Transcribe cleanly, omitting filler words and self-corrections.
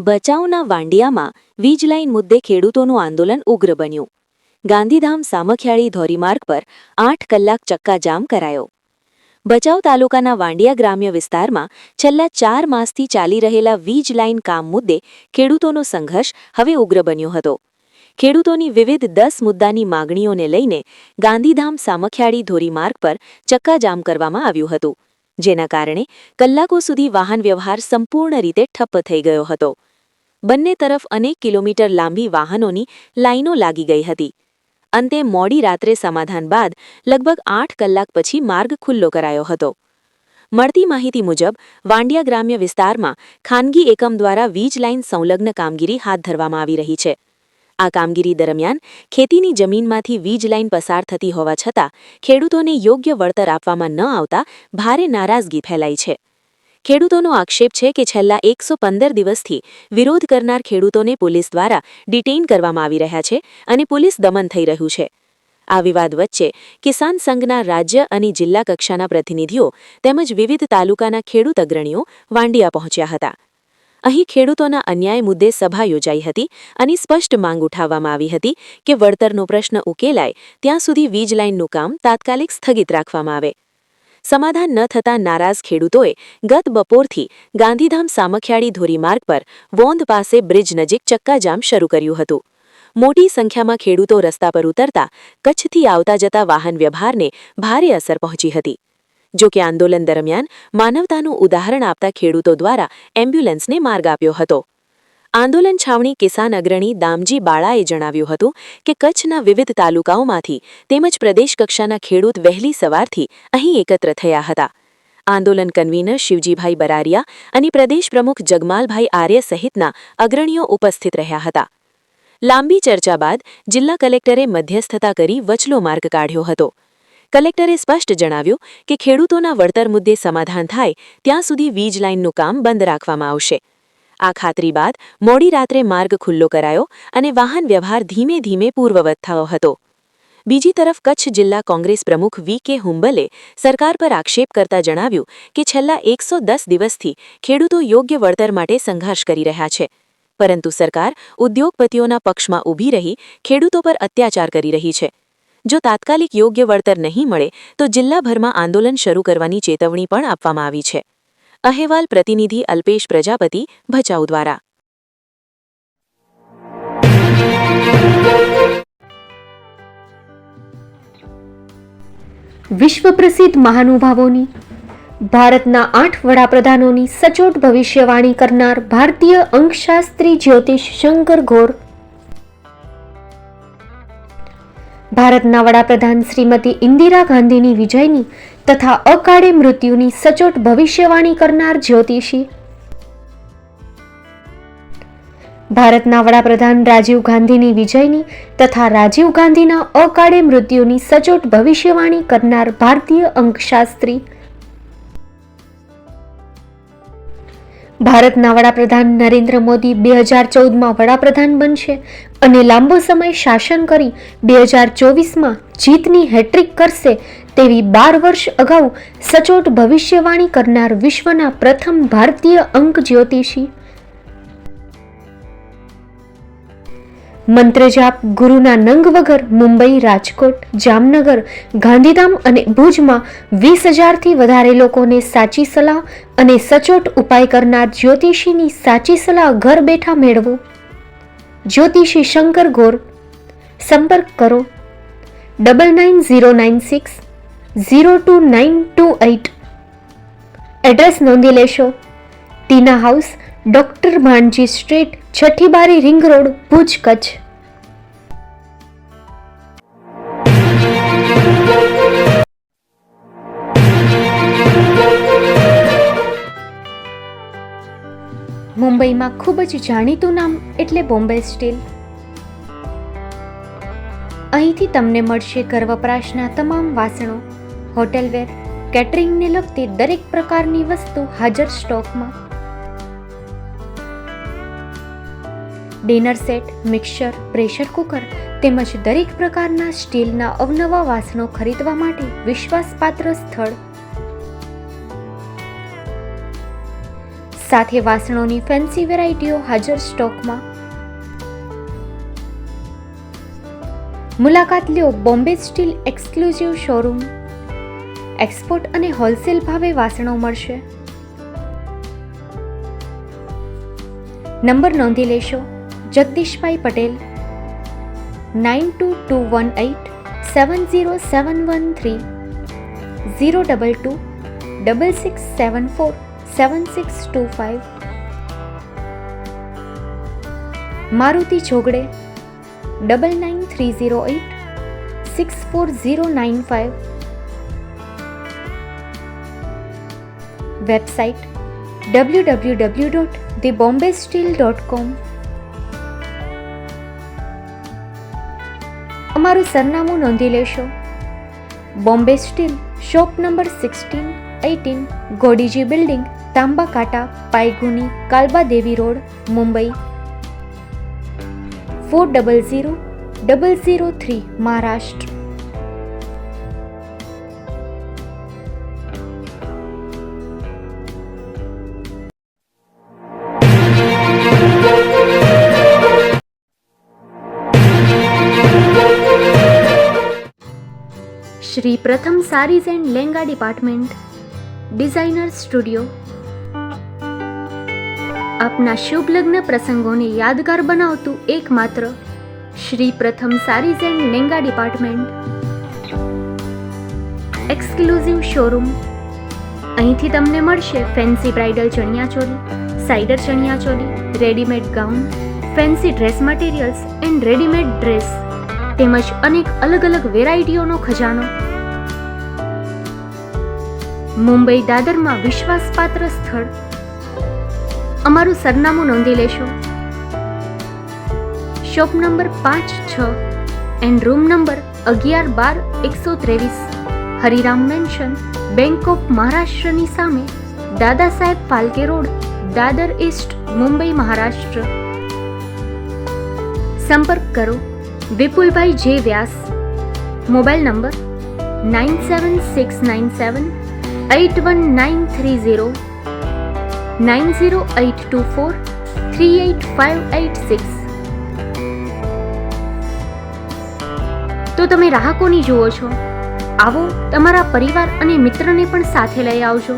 ભચાઉના વાંડિયામાં વીજ લાઇન મુદ્દે ખેડૂતોનું આંદોલન ઉગ્ર બન્યું. ગાંધીધામ સામખિયાળી ધોરીમાર્ગ પર 8 કલાક ચક્કાજામ કરાયો. ભચાઉ તાલુકાના વાંડિયા ગ્રામ્ય વિસ્તારમાં છેલ્લા 4 માસથી ચાલી રહેલા વીજ લાઇન કામ મુદ્દે ખેડૂતોનો સંઘર્ષ હવે ઉગ્ર બન્યો હતો. ખેડૂતોની વિવિધ 10 મુદ્દાની માગણીઓને લઈને ગાંધીધામ સામખિયાળી ધોરીમાર્ગ પર ચક્કાજામ કરવામાં આવ્યું હતું, જેના કારણે કલાકો સુધી વાહન વ્યવહાર સંપૂર્ણ રીતે ઠપ્પ થઈ ગયો હતો. બંને તરફ અનેક કિલોમીટર લાંબી વાહનોની લાઇનો લાગી ગઈ હતી. અંતે મોડી રાત્રે સમાધાન બાદ લગભગ 8 કલાક પછી માર્ગ ખુલ્લો કરાયો હતો. મળતી માહિતી મુજબ વાંડિયા ગ્રામ્ય વિસ્તારમાં ખાનગી એકમ દ્વારા વીજ લાઇન સંલગ્ન કામગીરી હાથ ધરવામાં આવી રહી છે. આ કામગીરી દરમિયાન ખેતીની જમીનમાંથી વીજ લાઇન પસાર થતી હોવા છતાં ખેડૂતોને યોગ્ય વળતર આપવામાં ન આવતા ભારે નારાજગી ફેલાઈ છે. ખેડૂતોનો આક્ષેપ છે કે છેલ્લા 115 દિવસથી વિરોધ કરનાર ખેડૂતોને પોલીસ દ્વારા ડિટેઇન કરવામાં આવી રહ્યા છે અને પોલીસ દમન થઈ રહ્યું છે. આ વિવાદ વચ્ચે કિસાન સંઘના રાજ્ય અને જિલ્લા કક્ષાના પ્રતિનિધિઓ તેમજ વિવિધ તાલુકાના ખેડૂત અગ્રણીઓ વાંડિયા પહોંચ્યા હતા. અહીં ખેડૂતોના અન્યાય મુદ્દે સભા યોજાઈ હતી અને સ્પષ્ટ માંગ ઉઠાવવામાં આવી હતી કે વળતરનો પ્રશ્ન ઉકેલાય ત્યાં સુધી વીજ લાઇનનું કામ તાત્કાલિક સ્થગિત રાખવામાં આવે. સમાધાન ન થતાં નારાજ ખેડૂતોએ ગત બપોરથી ગાંધીધામ સામખિયાળી ધોરીમાર્ગ પર વોંધ પાસે બ્રિજ નજીક ચક્કાજામ શરૂ કર્યું હતું. મોટી સંખ્યામાં ખેડૂતો રસ્તા પર ઉતરતા કચ્છથી આવતા જતા વાહન વ્યવહારને ભારે અસર પહોંચી હતી. જો કે આંદોલન દરમિયાન માનવતાનું ઉદાહરણ આપતા ખેડૂતો દ્વારા એમ્બ્યુલન્સને માર્ગ આપ્યો હતો. આંદોલન છાવણી કિસાન અગ્રણી દામજી બાળાએ જણાવ્યું હતું કે કચ્છના વિવિધ તાલુકાઓમાંથી તેમજ પ્રદેશ કક્ષાના ખેડૂત વહેલી સવારથી અહીં એકત્ર થયા હતા. આંદોલન કન્વીનર શિવજીભાઈ બરારિયા અને પ્રદેશ પ્રમુખ જગમાલભાઈ આર્ય સહિતના અગ્રણીઓ ઉપસ્થિત રહ્યા હતા. લાંબી ચર્ચા બાદ જિલ્લા કલેક્ટરે મધ્યસ્થતા કરી વચલો માર્ગ કાઢ્યો હતો. કલેક્ટરે સ્પષ્ટ જણાવ્યું કે ખેડૂતોના વળતર મુદ્દે સમાધાન થાય ત્યાં સુધી વીજ લાઇનનું કામ બંધ રાખવામાં આવશે. આ ખાતરી બાદ મોડી રાત્રે માર્ગ ખુલ્લો કરાયો અને વાહન વ્યવહાર ધીમે ધીમે પૂર્વવત થયો હતો. બીજી તરફ કચ્છ જિલ્લા કોંગ્રેસ પ્રમુખ વી.કે. હુંબલે સરકાર પર આક્ષેપ કરતા જણાવ્યું કે છેલ્લા 110 દિવસથી ખેડૂતો યોગ્ય વળતર માટે સંઘર્ષ કરી રહ્યા છે, પરંતુ સરકાર ઉદ્યોગપતિઓના પક્ષમાં ઊભી રહી ખેડૂતો પર અત્યાચાર કરી રહી છે. જો તાત્કાલિક યોગ્ય વળતર નહીં મળે તો જિલ્લાભરમાં આંદોલન શરૂ કરવાની ચેતવણી પણ આપવામાં આવી છે. અહેવાલ પ્રતિનિધિ અલ્પેશ પ્રજાપતિ, ભચાઉ દ્વારા. વિશ્વ પ્રસિદ્ધ મહાનુભાવોની, ભારતના 8 વડાપ્રધાનોની સચોટ ભવિષ્યવાણી કરનાર ભારતીય અંકશાસ્ત્રી જ્યોતિષ શંકર ઘોર, ભારતના વડાપ્રધાન શ્રીમતી ઇન્દિરા ગાંધીની વિજયની તથા અકાળે મૃત્યુની સચોટ ભવિષ્યવાણી કરનાર જ્યોતિષી, ભારતના વડાપ્રધાન રાજીવ ગાંધીની વિજયની તથા રાજીવ ગાંધીના અકાળે મૃત્યુની સચોટ ભવિષ્યવાણી કરનાર ભારતીય અંકશાસ્ત્રી, ભારતના વડાપ્રધાન નરેન્દ્ર મોદી 2014માં વડાપ્રધાન બનશે અને લાંબો સમય શાસન કરી 2024માં જીતની હેટ્રિક કરશે તેવી 12 વર્ષ અગાઉ સચોટ ભવિષ્યવાણી કરનાર વિશ્વના પ્રથમ ભારતીય અંક જ્યોતિષી, મંત્રજાપ ગુરુના નંગ વગર મુંબઈ, રાજકોટ, જામનગર, ગાંધીધામ અને ભુજમાં 20,000થી વધારે લોકોને સાચી સલાહ અને સચોટ ઉપાય કરનાર જ્યોતિષીની સાચી સલાહ ઘર બેઠા મેળવો. જ્યોતિષી શંકર ઘોર. સંપર્ક કરો 9909602928. એડ્રેસ નોંધી લેશો. ટીના હાઉસ, ડોક્ટર ભાણજી સ્ટ્રીટ, છઠ્ઠી બારી, રિંગ રોડ, ભુજ, કચ્છ. મુંબઈમાં ખૂબ જ જાણીતું નામ એટલે બોમ્બે સ્ટીલ. અહીંથી તમને મળશે ઘર વપરાશના તમામ વાસણો, હોટેલવેર, કેટરિંગને લગતી દરેક પ્રકારની વસ્તુ હાજર સ્ટોકમાં. Dinner set, mixer, pressure cooker તેમજ દરેક પ્રકારના સ્ટીલના અવનવા વાસણો ખરીદવા માટે વિશ્વાસપાત્ર સ્થળ. સાથે વાસણોની ફેન્સી વેરાયટીઓ હાજર સ્ટોકમાં. મુલાકાત લ્યો Bombay steel exclusive showroom. Export અને હોલસેલ ભાવે વાસણો મળશે. નંબર નોંધી લેશો. જગદીશભાઈ પટેલ 9221870713 022 6674 7625. મારુતિ જોગડે 999308 64095. Website www.thebombasteel.com. અમારું સરનામું નોંધી લેશો. Bombay steel, shop number 16-18, Godiji building, Tamba Kanta, Pydhonie, Kalba Devi road, Mumbai 400003, Maharashtra. Shri Pratham saris and lehenga department, designer studio. આપના શુભ લગ્ન પ્રસંગોને યાદગાર બનાવતું એકમાત્ર Shri Pratham saris and lehenga department, exclusive showroom. અહીંથી તમને મળશે fancy bridal chaniya choli, cider chaniya choli, readymade gown, fancy dress materials and readymade dress તેમજ અનેક અલગ અલગ વેરાયટીઓનો ખજાનો. મુંબઈ દાદરમાં વિશ્વાસપાત્ર સ્થળ. અમારું સરનામું નોંધી લેશો. Shop number 5-6 and room number 11-12-123, Hariram mansion, bank of મહારાષ્ટ્રની સામે, દાદા સાહેબ ફાલ્કે રોડ, દાદર ઈસ્ટ, મુંબઈ, મહારાષ્ટ્ર. સંપર્ક કરો વિપુલભાઈ જે વ્યાસ. Mobile number 9769781930 9082438586. તો તમે રાહ કોની જુઓ છો? આવો, તમારા પરિવાર અને મિત્રને પણ સાથે લઈ આવજો.